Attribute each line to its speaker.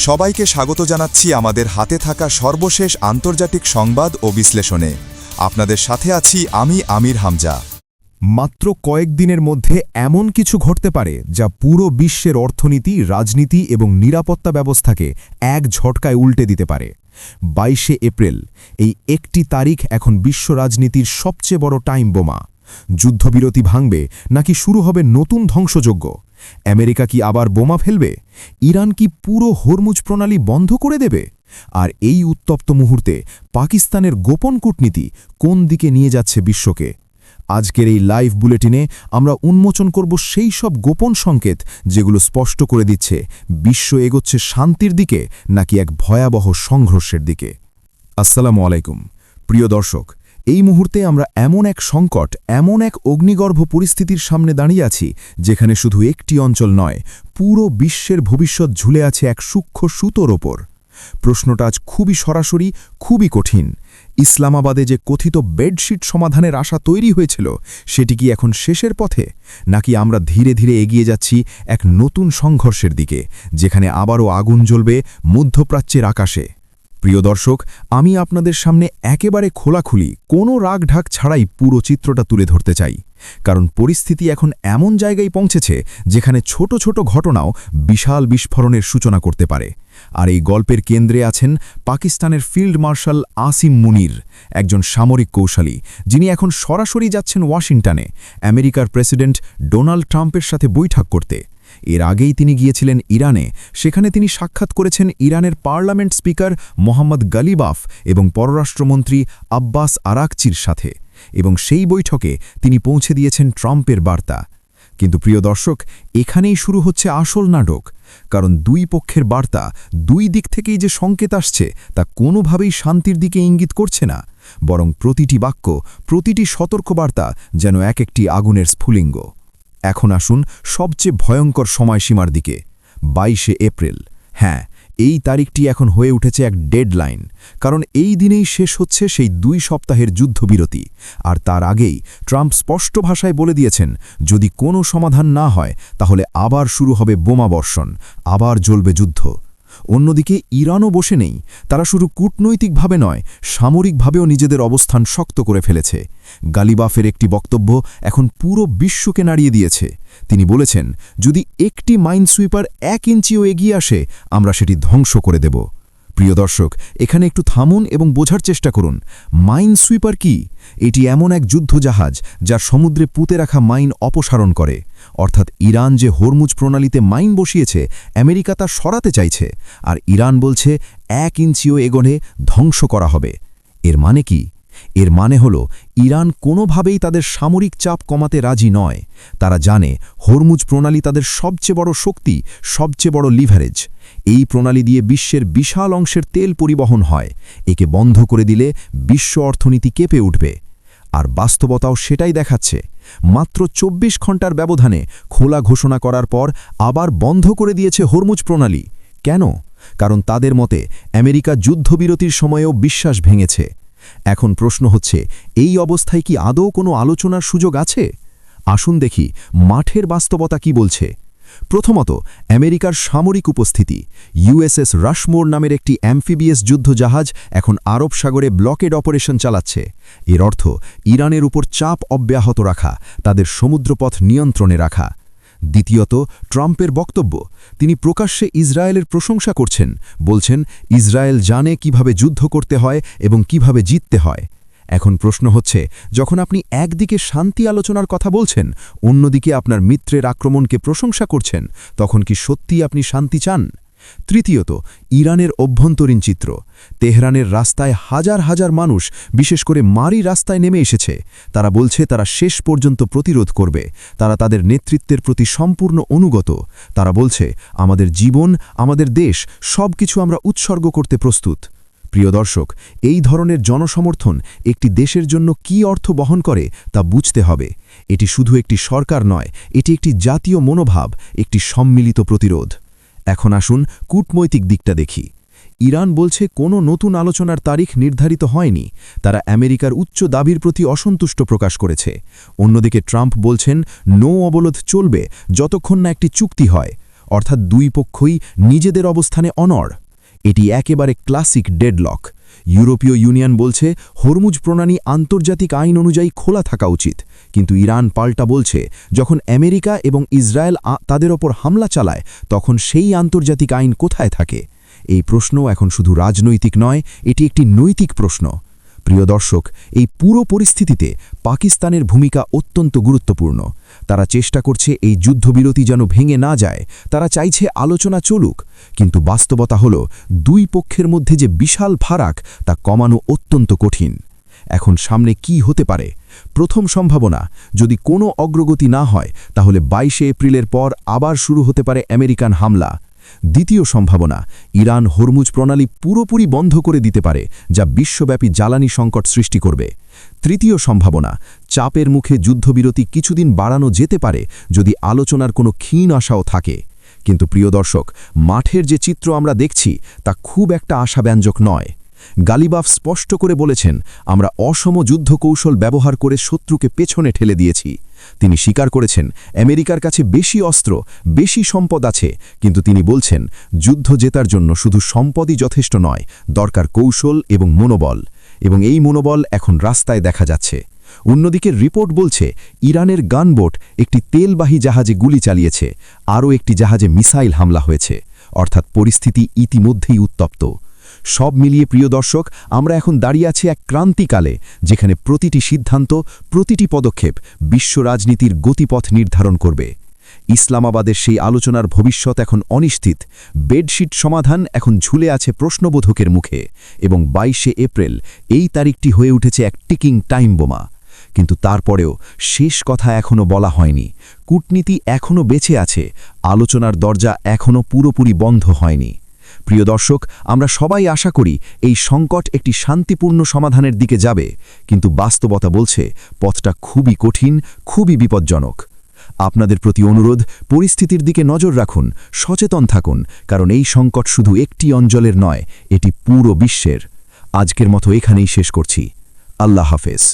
Speaker 1: সবাইকে স্বাগত জানাচ্ছি আমাদের হাতে থাকা সর্বশেষ আন্তর্জাতিক সংবাদ ও বিশ্লেষণে। আপনাদের সাথে আছি আমি আমির হামজা।
Speaker 2: মাত্র কয়েকদিনের মধ্যে এমন কিছু ঘটতে পারে যা পুরো বিশ্বের অর্থনীতি, রাজনীতি এবং নিরাপত্তা ব্যবস্থাকে এক ঝটকায় উল্টে দিতে পারে। 22শে এপ্রিল, এই একটি তারিখ এখন বিশ্ব রাজনীতির সবচেয়ে বড় টাইম বোমা। যুদ্ধবিরতি ভাঙবে নাকি শুরু হবে নতুন ধ্বংসযজ্ঞ? আমেরিকা কি আবার বোমা ফেলবে? ইরান কি পুরো হরমুজ প্রণালী বন্ধ করে দেবে? আর এই উত্তপ্ত মুহূর্তে পাকিস্তানের গোপন কূটনীতি কোন দিকে নিয়ে যাচ্ছে বিশ্বকে? আজকের এই লাইভ বুলেটিনে আমরা উন্মোচন করব সেই সব গোপন সংকেত যেগুলো স্পষ্ট করে দিচ্ছে বিশ্ব এগোচ্ছে শান্তির দিকে নাকি এক ভয়াবহ সংঘর্ষের দিকে। আসসালামু আলাইকুম প্রিয় দর্শক, এই মুহূর্তে আমরা এমন এক সংকট, এমন এক অগ্নিগর্ভ পরিস্থিতির সামনে দাঁড়িয়ে আছি যেখানে শুধু একটি অঞ্চল নয়, পুরো বিশ্বের ভবিষ্যৎ ঝুলে আছে এক সূক্ষ্ম সুতোর ওপর। প্রশ্নটা আজ খুবই সরাসরি, খুবই কঠিন। ইসলামাবাদে যে কথিত বেডশিট সমাধানের আশা তৈরি হয়েছিল, সেটি কি এখন শেষের পথে, নাকি আমরা ধীরে ধীরে এগিয়ে যাচ্ছি এক নতুন সংঘর্ষের দিকে, যেখানে আবারও আগুন জ্বলবে মধ্যপ্রাচ্যের আকাশে? প্রিয় দর্শক, আমি আপনাদের সামনে একেবারে খোলাখুলি, কোনো রাগঢাক ছাড়াই পুরো চিত্রটা তুলে ধরতে চাই। কারণ পরিস্থিতি এখন এমন জায়গায় পৌঁছেছে যেখানে ছোট ছোট ঘটনাও বিশাল বিস্ফোরণের সূচনা করতে পারে। আর এই গল্পের কেন্দ্রে আছেন পাকিস্তানের ফিল্ড মার্শাল আসিম মুনির, একজন সামরিক কৌশলী, যিনি এখন সরাসরি যাচ্ছেন ওয়াশিংটনে আমেরিকার প্রেসিডেন্ট ডোনাল্ড ট্রাম্পের সাথে বৈঠক করতে। এর আগেই তিনি গিয়েছিলেন ইরানে। সেখানে তিনি সাক্ষাৎ করেছেন ইরানের পার্লামেন্ট স্পিকার মোহাম্মদ গালিবাফ এবং পররাষ্ট্রমন্ত্রী আব্বাস আরাকচির সাথে, এবং সেই বৈঠকে তিনি পৌঁছে দিয়েছেন ট্রাম্পের বার্তা। কিন্তু প্রিয় দর্শক, এখানেই শুরু হচ্ছে আসল নাটক। কারণ দুই পক্ষের বার্তা, দুই দিক থেকেই যে সংকেত আসছে তা কোনোভাবেই শান্তির দিকে ইঙ্গিত করছে না, বরং প্রতিটি বাক্য, প্রতিটি সতর্কবার্তা যেন এক একটি আগুনের স্ফুলিঙ্গ। এখন আসুন সবচেয়ে ভয়ঙ্কর সময়সীমার দিকে, 22শে এপ্রিল। হ্যাঁ, এই তারিখটি এখন হয়ে উঠেছে এক ডেডলাইন, কারণ এই দিনেই শেষ হচ্ছে সেই 2 সপ্তাহের যুদ্ধবিরতি। আর তার আগেই ট্রাম্প স্পষ্ট ভাষায় বলে দিয়েছেন, যদি কোনো সমাধান না হয় তাহলে আবার শুরু হবে বোমাবর্ষণ, আবার জ্বলবে যুদ্ধ। অন্যদিকে ইরানও বসে নেই। তারা শুধু কূটনৈতিকভাবে নয়, সামরিকভাবেও নিজেদের অবস্থান শক্ত করে ফেলেছে। গালিবাফের একটি বক্তব্য এখন পুরো বিশ্বকে নাড়িয়ে দিয়েছে। তিনি বলেছেন, যদি একটি মাইনসুইপার 1 ইঞ্চিও এগিয়ে আসে, আমরা সেটি ধ্বংস করে দেব। প্রিয় দর্শক, এখানে একটু থামুন এবং বোঝার চেষ্টা করুন, মাইনসুইপার কি? এটি এমন এক যুদ্ধজাহাজ যা সমুদ্রে পুঁতে রাখা মাইন অপসারণ করে। অর্থাৎ ইরান যে হরমুজ প্রণালীতে মাইন বসিয়েছে, আমেরিকা তা সরাতে চাইছে, আর ইরান বলছে 1 ইঞ্চিও এগোনে ধ্বংস করা হবে। এর মানে কি? এর মানে হল ইরান কোনোভাবেই তাদের সামরিক চাপ কমাতে রাজি নয়। তারা জানে হরমুজ প্রণালী তাদের সবচেয়ে বড় শক্তি, সবচেয়ে বড় লিভারেজ। এই প্রণালী দিয়ে বিশ্বের বিশাল অংশের তেল পরিবহন হয়। একে বন্ধ করে দিলে বিশ্ব অর্থনীতি কেঁপে উঠবে। আর বাস্তবতাও সেটাই দেখাচ্ছে। মাত্র 24 ঘণ্টার ব্যবধানে খোলা ঘোষণা করার পর আবার বন্ধ করে দিয়েছে হরমুজ প্রণালী। কেন? কারণ তাদের মতে আমেরিকা যুদ্ধবিরতির সময়েও বিশ্বাস ভেঙেছে। এখন প্রশ্ন হচ্ছে, এই অবস্থায় কি আদৌ কোনো আলোচনার সুযোগ আছে? আসুন দেখি মাঠের বাস্তবতা কি বলছে। প্রথমত, আমেরিকার সামরিক উপস্থিতি। ইউএসএস রাশমোর নামের একটি অ্যাম্ফিবিয়াস যুদ্ধজাহাজ এখন আরব সাগরে ব্লকেড অপারেশন চালাচ্ছে। এর অর্থ ইরানের উপর চাপ অব্যাহত রাখা, তাদের সমুদ্রপথ নিয়ন্ত্রণে রাখা। দ্বিতীয়ত, ট্রাম্পের বক্তব্য। তিনি প্রকাশ্যে ইসরায়েলের প্রশংসা করছেন, বলছেন ইসরায়েল জানে কিভাবে যুদ্ধ করতে হয় এবং কিভাবে জিততে হয়। এখন প্রশ্ন হচ্ছে, যখন আপনি একদিকে শান্তি আলোচনার কথা বলছেন, অন্যদিকে আপনার মিত্রের আক্রমণকে প্রশংসা করছেন, তখন কি সত্যিই আপনি শান্তি চান? তৃতীয়ত, ইরানের অভ্যন্তরীণ চিত্র। তেহরানের রাস্তায় হাজার হাজার মানুষ, বিশেষ করে মারি রাস্তায় নেমে এসেছে। তারা বলছে তারা শেষ পর্যন্ত প্রতিরোধ করবে। তারা তাদের নেতৃত্বের প্রতি সম্পূর্ণ অনুগত। তারা বলছে, আমাদের জীবন, আমাদের দেশ, সব কিছু আমরা উৎসর্গ করতে প্রস্তুত। প্রিয় দর্শক, এই ধরনের জনসমর্থন একটি দেশের জন্য কী অর্থ বহন করে তা বুঝতে হবে। এটি শুধু একটি সরকার নয়, এটি একটি জাতীয় মনোভাব, একটি সম্মিলিত প্রতিরোধ। এখন আসুন কূটনৈতিক দিকটা দেখি। ইরান বলছে কোনো নতুন আলোচনার তারিখ নির্ধারিত হয়নি। তারা আমেরিকার উচ্চ দাবির প্রতি অসন্তুষ্ট প্রকাশ করেছে। অন্যদিকে ট্রাম্প বলছেন, নৌ অবরোধ চলবে যতক্ষণ না একটি চুক্তি হয়। অর্থাৎ দুই পক্ষই নিজেদের অবস্থানে অনড়। এটি একেবারে ক্লাসিক ডেডলক। ইউরোপীয় ইউনিয়ন বলছে হরমুজ প্রণালী আন্তর্জাতিক আইন অনুযায়ী খোলা থাকা উচিত, কিন্তু ইরান পাল্টা বলছে যখন আমেরিকা এবং ইসরায়েল তাদের ওপর হামলা চালায় তখন সেই আন্তর্জাতিক আইন কোথায় থাকে? এই প্রশ্ন এখন শুধু রাজনৈতিক নয়, এটি একটি নৈতিক প্রশ্ন। প্রিয় দর্শক, এই পুরো পরিস্থিতিতে পাকিস্তানের ভূমিকা অত্যন্ত গুরুত্বপূর্ণ। তারা চেষ্টা করছে এই যুদ্ধবিরতি যেন ভেঙে না যায়, তারা চাইছে আলোচনা চলুক, কিন্তু বাস্তবতা হল দুই পক্ষের মধ্যে যে বিশাল ফারাক তা কমানো অত্যন্ত কঠিন। এখন সামনে কি হতে পারে? প্রথম সম্ভাবনা, যদি কোনো অগ্রগতি না হয় তাহলে 22 এপ্রিলের পর আবার শুরু হতে পারে আমেরিকান হামলা। দ্বিতীয় সম্ভাবনা, ইরান হরমুজ প্রণালী পুরোপুরি বন্ধ করে দিতে পারে, যা বিশ্বব্যাপী জ্বালানি সংকট সৃষ্টি করবে। তৃতীয় সম্ভাবনা, চাপের মুখে যুদ্ধবিরতি কিছুদিন বাড়ানো যেতে পারে যদি আলোচনার কোনো ক্ষীণ আশাও থাকে। কিন্তু প্রিয় দর্শক, মাঠের যে চিত্র আমরা দেখছি তা খুব একটা আশাব্যঞ্জক নয়। গালিবাফ স্পষ্ট করে বলেছেন, আমরা অসম যুদ্ধ কৌশল ব্যবহার করে শত্রুকে পেছনে ঠেলে দিয়েছি। তিনি স্বীকার করেছেন আমেরিকার কাছে বেশি অস্ত্র, বেশি সম্পদ আছে, কিন্তু তিনি বলছেন যুদ্ধ জেতার জন্য শুধু সম্পদই যথেষ্ট নয়, দরকার কৌশল এবং মনোবল, এবং এই মনোবল এখন রাস্তায় দেখা যাচ্ছে। অন্যদিকে রিপোর্ট বলছে ইরানের গানবোট একটি তেলবাহী জাহাজে গুলি চালিয়েছে, আরও একটি জাহাজে মিসাইল হামলা হয়েছে, অর্থাৎ পরিস্থিতি ইতিমধ্যেই উত্তপ্ত। সব মিলিয়ে প্রিয় দর্শক, আমরা এখন দাঁড়িয়ে আছি এক ক্রান্তিকালে, যেখানে প্রতিটি সিদ্ধান্ত, প্রতিটি পদক্ষেপ বিশ্ব রাজনীতির গতিপথ নির্ধারণ করবে। ইসলামাবাদের সেই আলোচনার ভবিষ্যৎ এখন অনিশ্চিত। বেডশিট সমাধান এখন ঝুলে আছে প্রশ্নবোধকের মুখে, এবং 22 এপ্রিল এই তারিখটি হয়ে উঠেছে এক টিকিং টাইম বোমা। কিন্তু তারপরেও শেষ কথা এখনও বলা হয়নি। কূটনীতি এখনও বেঁচে আছে, আলোচনার দরজা এখনও পুরোপুরি বন্ধ হয়নি। প্রিয় দর্শক, আমরা সবাই আশা করি এই সংকট একটি শান্তিপূর্ণ সমাধানের দিকে যাবে, কিন্তু বাস্তবতা বলছে পথটা খুবই কঠিন, খুবই বিপজ্জনক। আপনাদের প্রতি অনুরোধ, পরিস্থিতির দিকে নজর রাখুন, সচেতন থাকুন, কারণ এই সংকট শুধু একটি অঞ্চলের নয়, এটি পুরো বিশ্বের। আজকের মতো এখানেই শেষ করছি। আল্লাহ হাফেজ।